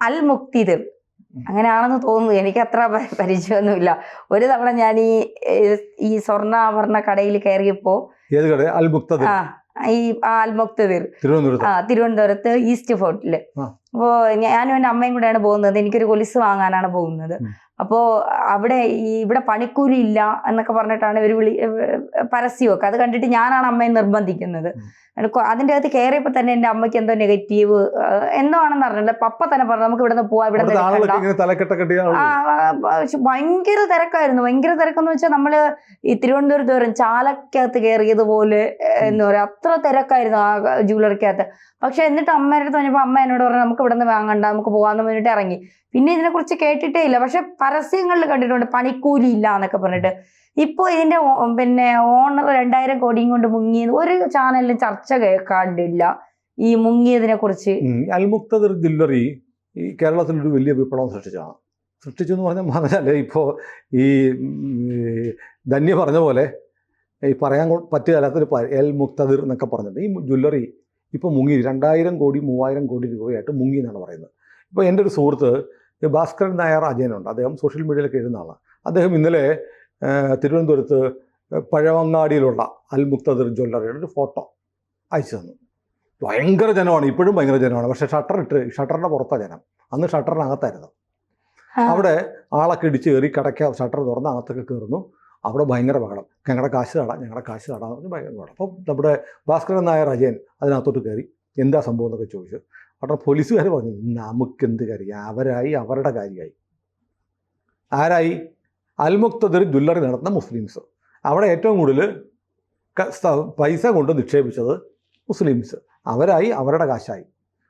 അൽ മുക്തിദിർ അങ്ങനെയാണെന്ന് തോന്നുന്നു. എനിക്ക് അത്ര പരിചയമൊന്നുമില്ല. ഒരു തവണ ഞാൻ ഈ സ്വർണ്ണാഭരണ കടയിൽ കയറിയപ്പോ ഈ അൽ മുക്തിദിർ തിരുവനന്തപുരത്ത് ഈസ്റ്റ് ഫോർട്ടില്. അപ്പോ ഞാനും എൻ്റെ അമ്മയും കൂടെയാണ് പോകുന്നത്. എനിക്കൊരു കൊലുസ് വാങ്ങാനാണ് പോകുന്നത്. അപ്പോ അവിടെ ഇവിടെ പണിക്കൂലി ഇല്ല എന്നൊക്കെ പറഞ്ഞിട്ടാണ് ഇവർ പരസ്യമൊക്കെ. അത് കണ്ടിട്ട് ഞാനാണ് അമ്മയെ നിർബന്ധിക്കുന്നത്. അതിൻ്റെ അകത്ത് കയറിയപ്പോ തന്നെ എൻ്റെ അമ്മയ്ക്ക് എന്തോ നെഗറ്റീവ് എന്തോ ആണെന്ന് അറിഞ്ഞില്ല. പപ്പ തന്നെ പറഞ്ഞു നമുക്ക് ഇവിടെ നിന്ന് പോവാം, ഇവിടെ ഭയങ്കര തിരക്കായിരുന്നു. ഭയങ്കര തിരക്കെന്ന് വെച്ചാൽ നമ്മള് ഈ തിരുവനന്തപുരത്ത് വരും ചാലക്കകത്ത് കയറിയതുപോലെ എന്ന് പറയാം. അത്ര തിരക്കായിരുന്നു ആ ജ്വല്ലറിക്കകത്ത്. പക്ഷെ എന്നിട്ട് അമ്മയുടെ അടുത്ത് പറഞ്ഞപ്പോൾ അമ്മ എന്നോട് പറഞ്ഞു നമുക്ക് ഇവിടെ നിന്ന് വാങ്ങണ്ട, നമുക്ക് പോകാന്ന് പറഞ്ഞിട്ട് ഇറങ്ങി. പിന്നെ ഇതിനെക്കുറിച്ച് കേട്ടിട്ടേ ഇല്ല. പക്ഷെ പരസ്യങ്ങളിൽ കണ്ടിട്ടുണ്ട് പണിക്കൂലി ഇല്ല എന്നൊക്കെ പറഞ്ഞിട്ട്. ഇപ്പൊ ഇതിന്റെ ഓണർ 2000 കോടിയും കൊണ്ട് മുങ്ങിയത് ഒരു ചാനലിലും ചർച്ച കേൾക്കാണ്ടില്ല ഈ മുങ്ങിയതിനെ കുറിച്ച്. അൽ മുക്തദിർ ജ്വല്ലറി ഈ കേരളത്തിലൊരു വലിയ വിപ്ലവം സൃഷ്ടിച്ചെന്ന് പറഞ്ഞാൽ ഇപ്പോൾ ഈ ധന്യ പറഞ്ഞ പോലെ ഈ പറയാൻ പറ്റുകയല്ലാത്തൊരു അൽ മുക്തദിർ എന്നൊക്കെ പറഞ്ഞിട്ട് ഈ ജ്വല്ലറി ഇപ്പോൾ മുങ്ങി 2000 കോടി 3000 കോടി രൂപയായിട്ട് മുങ്ങി എന്നാണ് പറയുന്നത്. ഇപ്പോൾ എൻ്റെ ഒരു സുഹൃത്ത് ഭാസ്കരൻ നായർ അജയനുണ്ട്. അദ്ദേഹം സോഷ്യൽ മീഡിയയിലൊക്കെ എഴുതുന്ന ആളാണ്. അദ്ദേഹം ഇന്നലെ തിരുവനന്തപുരത്ത് പഴവങ്ങാടിയിലുള്ള അൽ മുക്തദിർ ജ്വല്ലറിയുടെ ഒരു ഫോട്ടോ അയച്ചു തന്നു. ഭയങ്കര ജനമാണ്, ഇപ്പോഴും ഭയങ്കര ജനമാണ്. പക്ഷേ ഷട്ടറിൻ്റെ പുറത്താണ് ജനം. അന്ന് ഷട്ടറിനകത്തായിരുന്നു. അവിടെ ആളൊക്കെ ഇടിച്ച് കയറി കടയ്ക്ക ഷട്ടർ തുറന്ന് അകത്തൊക്കെ കയറുന്നു. അവിടെ ഭയങ്കര ബഹളം. ഞങ്ങളുടെ കാശ് തടാം എന്ന് പറഞ്ഞ് ഭയങ്കര ബഹളം. അപ്പം നമ്മുടെ ഭാസ്കരൻ നായർ അജയൻ അതിനകത്തോട്ട് കയറി എന്താ സംഭവം എന്നൊക്കെ ചോദിച്ചു. അവിടെ പോലീസുകാർ പറഞ്ഞു നമുക്കെന്ത് കാര്യം, അവരുടെ കാര്യമായി. ആരായി? അൽ മുക്തദിർ ജ്വല്ലറി നടത്തുന്ന മുസ്ലിംസ്. അവിടെ ഏറ്റവും കൂടുതൽ പൈസ കൊണ്ട് നിക്ഷേപിച്ചത് മുസ്ലിംസ്. അവരുടെ കാശായി.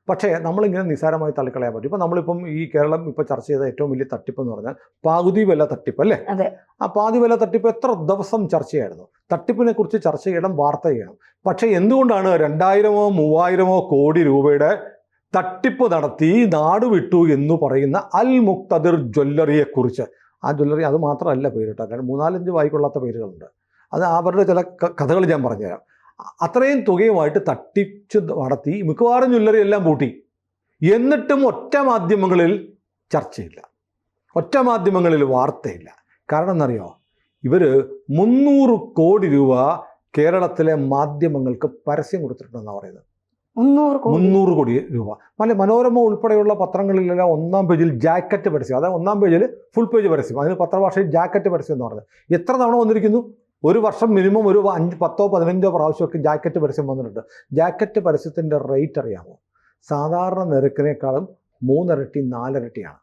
പക്ഷേ നമ്മളിങ്ങനെ നിസ്സാരമായി തള്ളിക്കളയാൻ പറ്റും. ഇപ്പം നമ്മളിപ്പം ഈ കേരളം ഇപ്പോൾ ചർച്ച ചെയ്ത ഏറ്റവും വലിയ തട്ടിപ്പ് എന്ന് പറഞ്ഞാൽ പാകുതി വില തട്ടിപ്പ് അല്ലേ? ആ പാതി വില തട്ടിപ്പ് എത്ര ദിവസം ചർച്ചയായിരുന്നു. തട്ടിപ്പിനെ കുറിച്ച് ചർച്ച ചെയ്യണം, വാർത്ത ചെയ്യണം. പക്ഷേ എന്തുകൊണ്ടാണ് 2000-ഓ 3000-ഓ കോടി രൂപയുടെ തട്ടിപ്പ് നടത്തി നാട് വിട്ടു എന്ന് പറയുന്ന അൽ മുക്തദിർ ജ്വല്ലറിയെക്കുറിച്ച്? ആ ജ്വല്ലറി അത് മാത്രമല്ല പേരിട്ട, 3-4 വായിക്കൊള്ളാത്ത പേരുകളുണ്ട്. അത് അവരുടെ ചില കഥകൾ ഞാൻ പറഞ്ഞുതരാം. അത്രയും തുകയുമായിട്ട് തട്ടിച്ച് നടത്തി മിക്കവാറും ജ്വല്ലറി എല്ലാം പൂട്ടി. എന്നിട്ടും ഒറ്റ മാധ്യമങ്ങളിൽ ചർച്ചയില്ല, ഒറ്റ മാധ്യമങ്ങളിൽ വാർത്തയില്ല. കാരണം എന്നറിയോ? ഇവർ 300 കോടി രൂപ കേരളത്തിലെ മാധ്യമങ്ങൾക്ക് പരസ്യം കൊടുത്തിട്ടുണ്ടെന്നാണ് പറയുന്നത്. 300 കോടി രൂപ. മനോരമ ഉൾപ്പെടെയുള്ള പത്രങ്ങളിലെല്ലാം 1-ാം പേജിൽ ജാക്കറ്റ് പരസ്യം. അതായത് 1-ാം പേജിൽ ഫുൾ പേജ് പരസ്യം, അതിന് പത്രഭാഷയിൽ ജാക്കറ്റ് പരസ്യം എന്ന് പറഞ്ഞത്. എത്ര തവണ വന്നിരിക്കുന്നു? ഒരു വർഷം മിനിമം ഒരു 10-15 പ്രാവശ്യമൊക്കെ ജാക്കറ്റ് പരസ്യം വന്നിട്ടുണ്ട്. ജാക്കറ്റ് പരസ്യത്തിൻ്റെ റേറ്റ് അറിയാമോ? സാധാരണ നിരക്കിനേക്കാളും 3 ഇരട്ടി 4 ഇരട്ടിയാണ്.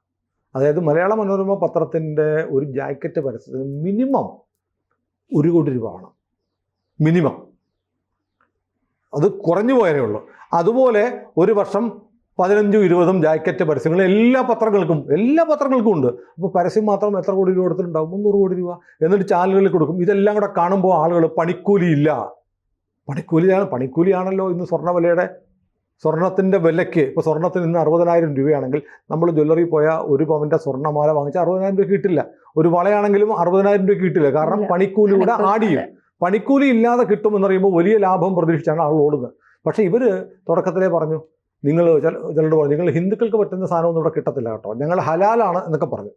അതായത് മലയാള മനോരമ പത്രത്തിൻ്റെ ഒരു ജാക്കറ്റ് പരസ്യത്തിന് മിനിമം 1 കോടി രൂപ വേണം, മിനിമം. അത് കുറഞ്ഞു പോയതേ ഉള്ളൂ. അതുപോലെ ഒരു വർഷം 15-20 ജാക്കറ്റ് പരസ്യങ്ങൾ എല്ലാ പത്രങ്ങൾക്കും ഉണ്ട്. അപ്പോൾ പരസ്യം മാത്രം എത്ര കോടി രൂപ കൊടുത്തിട്ടുണ്ടാവും? 300 കോടി രൂപ. എന്നിട്ട് ചാനലുകളിൽ കൊടുക്കും. ഇതെല്ലാം കൂടെ കാണുമ്പോൾ ആളുകൾ പണിക്കൂലിയാണല്ലോ ഇന്ന് സ്വർണത്തിൻ്റെ വിലയ്ക്ക്. ഇപ്പോൾ സ്വർണത്തിന് ഇന്ന് 60,000 രൂപയാണെങ്കിൽ നമ്മൾ ജ്വല്ലറി പോയാൽ 1 പവൻ്റെ സ്വർണ്ണമാല വാങ്ങിച്ചാൽ 60,000 രൂപ കിട്ടില്ല. ഒരു വളയാണെങ്കിലും 60,000 രൂപ കിട്ടില്ല. കാരണം പണിക്കൂലി കൂടെ ആഡ് ചെയ്യും. പണിക്കൂലി ഇല്ലാതെ കിട്ടുമെന്ന് പറയുമ്പോൾ വലിയ ലാഭം പ്രതീക്ഷിച്ചാണ് ആൾ ഓടുന്നത്. പക്ഷേ ഇവർ തുടക്കത്തിലേ പറഞ്ഞു, ചിലരോട് പറഞ്ഞു നിങ്ങൾ ഹിന്ദുക്കൾക്ക് പറ്റുന്ന സാധനമൊന്നും ഇവിടെ കിട്ടത്തില്ല കേട്ടോ, ഞങ്ങൾ ഹലാലാണ് എന്നൊക്കെ പറഞ്ഞു.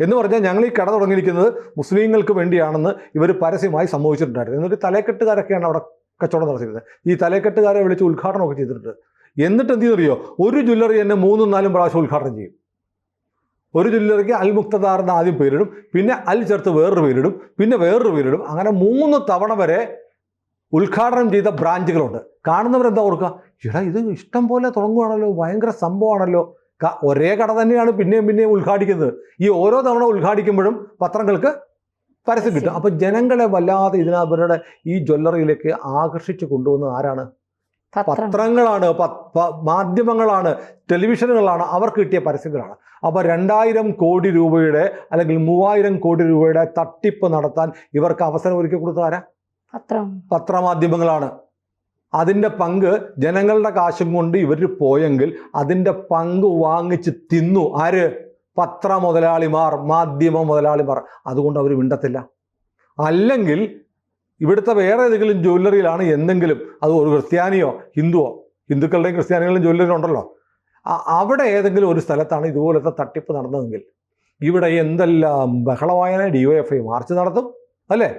എന്ന് പറഞ്ഞാൽ ഞങ്ങൾ ഈ കട തുടങ്ങിയിരിക്കുന്നത് മുസ്ലിങ്ങൾക്ക് വേണ്ടിയാണെന്ന് ഇവർ പരസ്യമായി സംഭവിച്ചിട്ടുണ്ടായിരുന്നു. എന്നിട്ട് തലേക്കെട്ടുകാരൊക്കെയാണ് അവിടെ കച്ചവടം നടത്തിയിരുന്നത്. ഈ തലേക്കെട്ടുകാരെ വിളിച്ച് ഉദ്ഘാടനമൊക്കെ ചെയ്തിട്ടുണ്ട്. എന്നിട്ട് എന്ത് ചെയ്തറിയോ? ഒരു ജ്വല്ലറി തന്നെ 3-4 പ്രാവശ്യം ഉദ്ഘാടനം ചെയ്യും. ഒരു ജ്വല്ലറിക്ക് അൽ മുക്തദാർ എന്ന് ആദ്യം പേരിടും, പിന്നെ അൽ ചേർത്ത് വേറൊരു പേരിടും, പിന്നെ വേറൊരു പേരിടും. അങ്ങനെ 3 തവണ വരെ ഉദ്ഘാടനം ചെയ്ത ബ്രാഞ്ചുകളുണ്ട്. കാണുന്നവരെന്താ ഓർക്കുക? ഇത് ഇഷ്ടം പോലെ തുടങ്ങുകയാണല്ലോ, ഭയങ്കര സംഭവമാണല്ലോ. ഒരേ കട തന്നെയാണ് പിന്നെയും ഉദ്ഘാടിക്കുന്നത്. ഈ ഓരോ തവണ ഉദ്ഘാടിക്കുമ്പോഴും പത്രങ്ങൾക്ക് പരസ്യം കിട്ടും. അപ്പം ജനങ്ങളെ വല്ലാതെ അവരുടെ ഈ ജ്വല്ലറിയിലേക്ക് ആകർഷിച്ച് കൊണ്ടുവന്നത് ആരാണ്? പത്രങ്ങളാണ്, മാധ്യമങ്ങളാണ്, ടെലിവിഷനുകളാണ്. അവർക്ക് കിട്ടിയ പരസ്യങ്ങളാണ്. അപ്പോൾ 2000 കോടി രൂപയുടെ അല്ലെങ്കിൽ 3000 കോടി രൂപയുടെ തട്ടിപ്പ് നടത്താൻ ഇവർക്ക് അവസരം ഒരുക്കി കൊടുത്ത ആരാ? പത്രമാധ്യമങ്ങളാണ്. അതിൻ്റെ പങ്ക് ജനങ്ങളുടെ കാശും കൊണ്ട് ഇവർ പോയെങ്കിൽ അതിൻ്റെ പങ്ക് വാങ്ങിച്ച് തിന്നു ആര്? പത്രമുതലാളിമാർ, മാധ്യമ മുതലാളിമാർ. അതുകൊണ്ട് അവർ മിണ്ടത്തില്ല. അല്ലെങ്കിൽ ഇവിടുത്തെ വേറെ ഏതെങ്കിലും ജ്വല്ലറിയിലാണ് എന്തെങ്കിലും, അത് ഒരു ക്രിസ്ത്യാനിയോ ഹിന്ദുക്കളുടെയും ക്രിസ്ത്യാനികളുടെയും ജ്വല്ലറി ഉണ്ടല്ലോ, അവിടെ ഏതെങ്കിലും ഒരു സ്ഥലത്താണ് ഇതുപോലത്തെ തട്ടിപ്പ് നടന്നതെങ്കിൽ ഇവിടെ എന്തെല്ലാം ബഹളമായ DYFI മാർച്ച് നടത്തും അല്ലേ?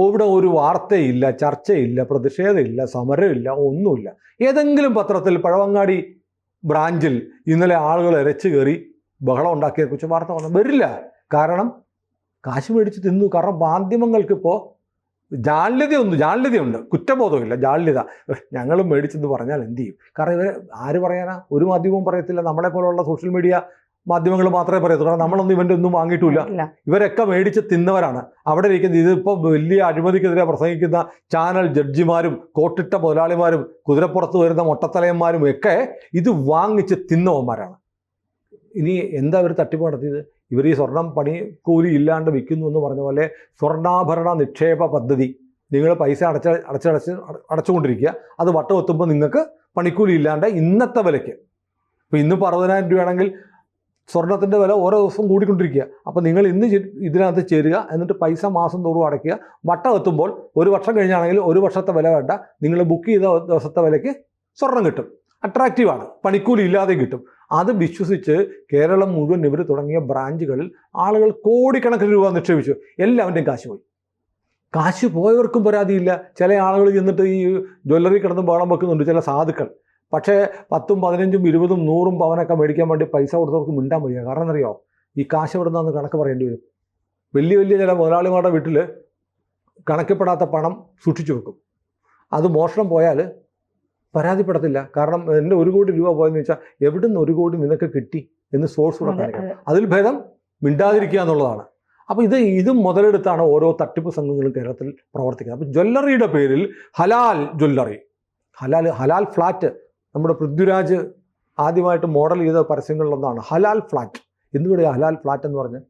ഇവിടെ ഒരു വാർത്തയില്ല, ചർച്ചയില്ല, പ്രതിഷേധമില്ല, സമരമില്ല, ഒന്നുമില്ല. ഏതെങ്കിലും പത്രത്തിൽ പഴവങ്ങാടി ബ്രാഞ്ചിൽ ഇന്നലെ ആളുകൾ ഇരച്ചു കയറി ബഹളം ഉണ്ടാക്കിയതിനെക്കുറിച്ച് വാർത്ത വരില്ല. കാരണം കാശ് മേടിച്ച് തിന്നു. കാരണം മാധ്യമങ്ങൾക്കിപ്പോൾ ജാള്യതയുണ്ട്, കുറ്റബോധമില്ല, ജാള്യത. ഞങ്ങളും മേടിച്ചെന്ന് പറഞ്ഞാൽ എന്ത് ചെയ്യും? കാരണം ഇവരെ ആര് പറയാനാ? ഒരു മാധ്യമവും പറയത്തില്ല. നമ്മളെ പോലുള്ള സോഷ്യൽ മീഡിയ മാധ്യമങ്ങൾ മാത്രമേ പറയത്തുള്ളൂ. കാരണം നമ്മളൊന്നും ഇവൻ്റെ ഒന്നും വാങ്ങിയിട്ടില്ല. ഇവരൊക്കെ മേടിച്ച് തിന്നവരാണ് അവിടെ ഇരിക്കുന്നത്. ഇതിപ്പോൾ വലിയ അഴിമതിക്കെതിരെ പ്രസംഗിക്കുന്ന ചാനൽ ജഡ്ജിമാരും കോട്ടിട്ട മുതലാളിമാരും കുതിരപ്പുറത്ത് വരുന്ന മൊട്ടത്തലയന്മാരും ഒക്കെ ഇത് വാങ്ങിച്ച് തിന്നവന്മാരാണ്. ഇനി എന്താ ഇവർ തട്ടിപ്പ് നടത്തിയത്? ഇവർ ഈ സ്വർണം പണിക്കൂലി ഇല്ലാണ്ട് വിൽക്കുന്നു എന്ന് പറഞ്ഞ പോലെ സ്വർണ്ണാഭരണ നിക്ഷേപ പദ്ധതി, നിങ്ങൾ പൈസ അടച്ചുകൊണ്ടിരിക്കുക, അത് വട്ടം എത്തുമ്പോൾ നിങ്ങൾക്ക് പണിക്കൂലി ഇല്ലാണ്ട് ഇന്നത്തെ വിലയ്ക്ക്, ഇപ്പോൾ ഇന്ന് 60,000 രൂപയാണെങ്കിൽ സ്വർണത്തിൻ്റെ വില ഓരോ ദിവസവും കൂടിക്കൊണ്ടിരിക്കുക. അപ്പോൾ നിങ്ങൾ ഇന്ന് ഇതിനകത്ത് ചേരുക, എന്നിട്ട് പൈസ മാസം തോറും അടയ്ക്കുക. വട്ടം എത്തുമ്പോൾ 1 വർഷം കഴിഞ്ഞാണെങ്കിൽ 1 വർഷത്തെ വില വേണ്ട, നിങ്ങൾ ബുക്ക് ചെയ്ത ദിവസത്തെ വിലയ്ക്ക് സ്വർണം കിട്ടും. അട്രാക്റ്റീവാണ്, പണിക്കൂലി ഇല്ലാതെ കിട്ടും. അത് വിശ്വസിച്ച് കേരളം മുഴുവൻ ഇവർ തുടങ്ങിയ ബ്രാഞ്ചുകളിൽ ആളുകൾ കോടിക്കണക്കിന് രൂപ നിക്ഷേപിച്ചു. എല്ലാവരുടെയും കാശ് പോയി. കാശ് പോയവർക്കും പരാതിയില്ല. ചില ആളുകൾ ചെന്നിട്ട് ഈ ജ്വല്ലറി കിടന്ന് ബഹളം വെക്കുന്നുണ്ട്, ചില സാധുക്കൾ. പക്ഷേ 10ഉം 15ഉം 20ഉം 100ഉം പവനൊക്കെ മേടിക്കാൻ വേണ്ടി പൈസ കൊടുത്തവർക്ക് മിണ്ടാൻ വയ്യ. കാരണം എന്നറിയോ? ഈ കാശ് എവിടെ നിന്നാന്ന് കണക്ക് പറയേണ്ടി വരും. വലിയ ചില മുതലാളിമാരുടെ വീട്ടിൽ കണക്കപ്പെടാത്ത പണം സൂക്ഷിച്ചു വെക്കും. അത് മോഷണം പോയാൽ പരാതിപ്പെടത്തില്ല. കാരണം എൻ്റെ 1 കോടി രൂപ പോയെന്ന് വെച്ചാൽ എവിടുന്ന് 1 കോടി നിനക്ക് കിട്ടി എന്ന് സോഴ്സ് കൂടെ കാണിക്കാം. അതിൽ ഭേദം മിണ്ടാതിരിക്കുക എന്നുള്ളതാണ്. അപ്പോൾ ഇത് മുതലെടുത്താണ് ഓരോ തട്ടിപ്പ് സംഘങ്ങളും കേരളത്തിൽ പ്രവർത്തിക്കുന്നത്. അപ്പോൾ ജ്വല്ലറിയുടെ പേരിൽ ഹലാൽ ജ്വല്ലറി, ഹലാൽ ഫ്ലാറ്റ്, നമ്മുടെ പൃഥ്വിരാജ് ആദ്യമായിട്ട് മോഡൽ ചെയ്ത പരസ്യങ്ങളിലൊന്നാണ് ഹലാൽ ഫ്ലാറ്റ്. എന്തുകൂടെയാണ് ഹലാൽ ഫ്ലാറ്റ് എന്ന് പറഞ്ഞ്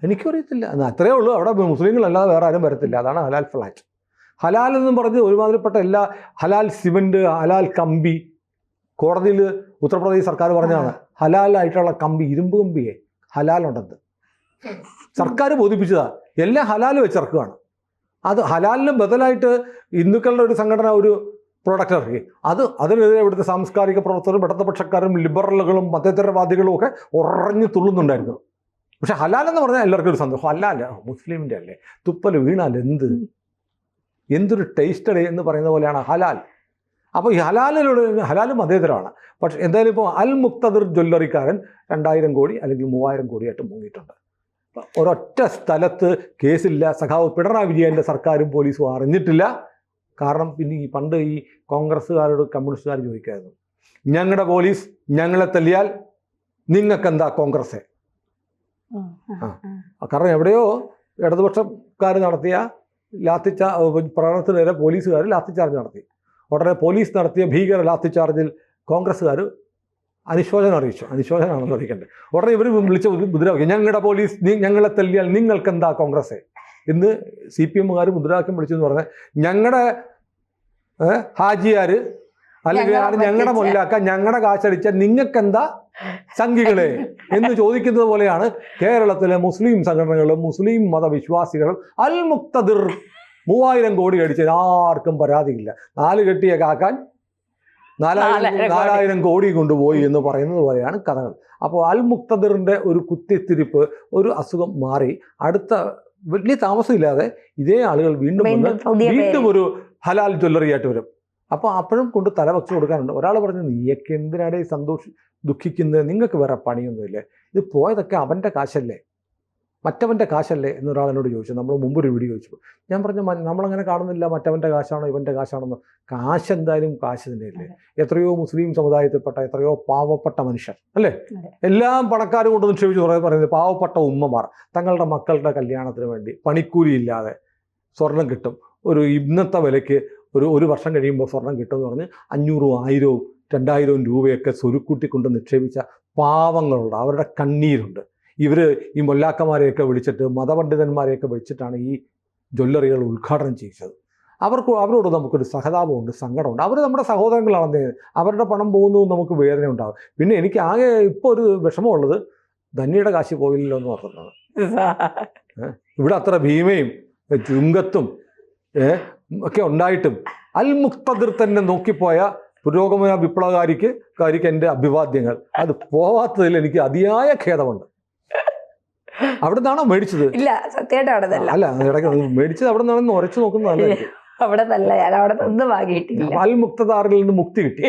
എനിക്കും അറിയത്തില്ല. അത്രയേ ഉള്ളൂ. അവിടെ മുസ്ലിങ്ങളല്ലാതെ വേറെ ആരും വരത്തില്ല. അതാണ് ഹലാൽ ഫ്ലാറ്റ്. ഹലാൽ എന്നും പറഞ്ഞ് ഒരുമാതിരിപ്പെട്ട എല്ലാ ഹലാൽ സിമൻറ്റ്, ഹലാൽ കമ്പി, കോടതിയിൽ ഉത്തർപ്രദേശ് സർക്കാർ പറഞ്ഞതാണ് ഹലാലായിട്ടുള്ള കമ്പി, ഇരുമ്പ് കമ്പിയെ ഹലാലുണ്ടെന്ന് സർക്കാർ ബോധിപ്പിച്ചതാണ്. എല്ലാം ഹലാൽ വെച്ചിറക്കുകയാണ്. അത് ഹലാലിന് ബദലായിട്ട് ഹിന്ദുക്കളുടെ ഒരു സംഘടന ഒരു പ്രോഡക്റ്റ് ഇറക്കി. അതിനെതിരെ ഇവിടുത്തെ സാംസ്കാരിക പ്രവർത്തകരും ഇടതുപക്ഷക്കാരും ലിബറലുകളും മതേതരവാദികളും ഒക്കെ ഉറഞ്ഞു തുള്ളുന്നുണ്ടായിരുന്നു. പക്ഷെ ഹലാൽ എന്ന് പറഞ്ഞാൽ എല്ലാവർക്കും ഒരു സന്തോഷം. ഹലാൽ മുസ്ലിമിൻ്റെ അല്ലേ, തുപ്പൽ വീണാൽ എന്തൊരു ടേസ്റ്റഡ് എന്ന് പറയുന്ന പോലെയാണ് ഹലാൽ. അപ്പോൾ ഈ ഹലാൽ മതേതരമാണ്. പക്ഷെ എന്തായാലും ഇപ്പോൾ അൽ മുക്തദിർ ജ്വല്ലറിക്കാരൻ 2000 കോടി അല്ലെങ്കിൽ 3000 കോടിയായിട്ട് മുങ്ങിയിട്ടുണ്ട്. ഒരൊറ്റ സ്ഥലത്ത് കേസില്ല. സഖാവ് പിണറായി വിജയൻ്റെ സർക്കാരും പോലീസും അറിഞ്ഞിട്ടില്ല. കാരണം പിന്നെ പണ്ട് ഈ കോൺഗ്രസ്സുകാരോട് കമ്മ്യൂണിസ്റ്റുകാർ ചോദിക്കായിരുന്നു, ഞങ്ങളുടെ പോലീസ് ഞങ്ങളെ തല്ലിയാൽ നിങ്ങൾക്കെന്താ കോൺഗ്രസ്സേ? കാരണം എവിടെയോ ഇടതുപക്ഷക്കാർ നടത്തിയ പ്രകടനത്തിനെതിരെ പോലീസുകാർ ലാത്തിച്ചാർജ് നടത്തി. ഉടനെ പോലീസ് നടത്തിയ ഭീകര ലാത്തിച്ചാർജിൽ കോൺഗ്രസ്സുകാർ അനുശോചനമാണെന്ന് അറിയിക്കേണ്ടത്. ഉടനെ ഇവർ വിളിച്ച മുദ്രാവാക്യം, ഞങ്ങളുടെ പോലീസ് ഞങ്ങളെ തല്ലിയാൽ നിങ്ങൾക്കെന്താ കോൺഗ്രസ്സേ എന്ന് CPMകാർ മുദ്രാവാക്യം വിളിച്ചെന്ന് പറഞ്ഞാൽ ഞങ്ങളുടെ ഹാജിയാർ അല്ലെങ്കിൽ ഞങ്ങളുടെ മൊല്ലാക്ക ഞങ്ങളുടെ കാശടിച്ചാൽ നിങ്ങൾക്കെന്താ സംഘികളെ എന്ന് ചോദിക്കുന്നത് പോലെയാണ് കേരളത്തിലെ മുസ്ലിം സംഘടനകളും മുസ്ലിം മതവിശ്വാസികളും അൽ മുക്തദിർ 3000 കോടി അടിച്ചത് ആർക്കും പരാതിയില്ല. 4 കെട്ടിയ കാക്കാൻ 4000 കോടി കൊണ്ടുപോയി എന്ന് പറയുന്നത് പോലെയാണ് കഥകൾ. അപ്പോൾ അൽ മുക്തദിറിൻ്റെ ഒരു കുത്തിത്തിരിപ്പ്, ഒരു അസുഖം മാറി അടുത്ത വലിയ താമസമില്ലാതെ ഇതേ ആളുകൾ വീണ്ടും ഒരു ഹലാൽ ജ്വല്ലറി ആയിട്ട് വരും. അപ്പോൾ അപ്പോഴും കൊണ്ട് തല വച്ച് കൊടുക്കാനുണ്ട്. ഒരാൾ പറഞ്ഞു, നീയൊക്കെ എന്തിനാടെ ദുഃഖിക്കുന്നത്, നിങ്ങൾക്ക് വേറെ പണിയൊന്നുമില്ലേ, ഇത് പോയതൊക്കെ അവൻ്റെ കാശല്ലേ, മറ്റവൻ്റെ കാശല്ലേ എന്നൊരാൾ എന്നോട് ചോദിച്ചു. നമ്മൾ മുമ്പൊരു വീഡിയോ ചോദിച്ചു. ഞാൻ പറഞ്ഞു, നമ്മളങ്ങനെ കാണുന്നില്ല മറ്റവൻ്റെ കാശാണോ ഇവൻ്റെ കാശാണെന്ന്. കാശ് എന്തായാലും കാശ് തന്നെയല്ലേ. എത്രയോ മുസ്ലിം സമുദായത്തിൽപ്പെട്ട എത്രയോ പാവപ്പെട്ട മനുഷ്യർ അല്ലേ, എല്ലാം പണക്കാർ കൊണ്ട് നിക്ഷേപിച്ച് പറയുന്നത് പാവപ്പെട്ട ഉമ്മമാർ തങ്ങളുടെ മക്കളുടെ കല്യാണത്തിന് വേണ്ടി പണിക്കൂലിയില്ലാതെ സ്വർണം കിട്ടും. ഒരു ഇന്നത്തെ വിലയ്ക്ക് ഒരു വർഷം കഴിയുമ്പോൾ സ്വർണം കിട്ടുമെന്ന് പറഞ്ഞ് 500ഉം 1000ഉം 2000 രൂപയൊക്കെ സ്വരുക്കൂട്ടിക്കൊണ്ട് നിക്ഷേപിച്ച പാവങ്ങളുണ്ട്. അവരുടെ കണ്ണീരുണ്ട്. ഇവർ ഈ മൊല്ലാക്കന്മാരെയൊക്കെ വിളിച്ചിട്ട് മതപണ്ഡിതന്മാരെയൊക്കെ വിളിച്ചിട്ടാണ് ഈ ജ്വല്ലറികൾ ഉദ്ഘാടനം ചെയ്യിച്ചത്. അവരോട് നമുക്കൊരു സഹതാപമുണ്ട്, സങ്കടമുണ്ട്. അവർ നമ്മുടെ സഹോദരങ്ങളാണെന്ന്, അവരുടെ പണം പോകുന്നു നമുക്ക് വേദന ഉണ്ടാകും. പിന്നെ എനിക്ക് ആകെ ഇപ്പോൾ ഒരു വിഷമമുള്ളത് ധന്യയുടെ കാശ് പോയില്ലല്ലോ എന്ന് പറഞ്ഞതാണ്. ഇവിടെ അത്ര ഭീമയും ചുങ്കത്തും ഒക്കെ ഉണ്ടായിട്ടും അൽ മുക്തദിർ തന്നെ നോക്കിപ്പോയ പുരോഗമന വിപ്ലവകാരിക്ക് എൻ്റെ അഭിവാദ്യങ്ങൾ. അത് പോവാത്തതിൽ എനിക്ക് അതിയായ ഖേദമുണ്ട്. അവിടെ നിന്നാണോ മേടിച്ചത്? ഇല്ല, സത്യമായിട്ടാണ്. അല്ല, ഇടയ്ക്ക് മേടിച്ചത് അവിടെ നിന്നാണെന്ന് ഉറച്ചു നോക്കുന്നതല്ല. അവിടെ നല്ല, ഞാൻ അവിടെ ഒന്നും വാങ്ങിയിട്ടില്ല. അൽ മുക്തദാറിൽ നിന്ന് മുക്തി കിട്ടി.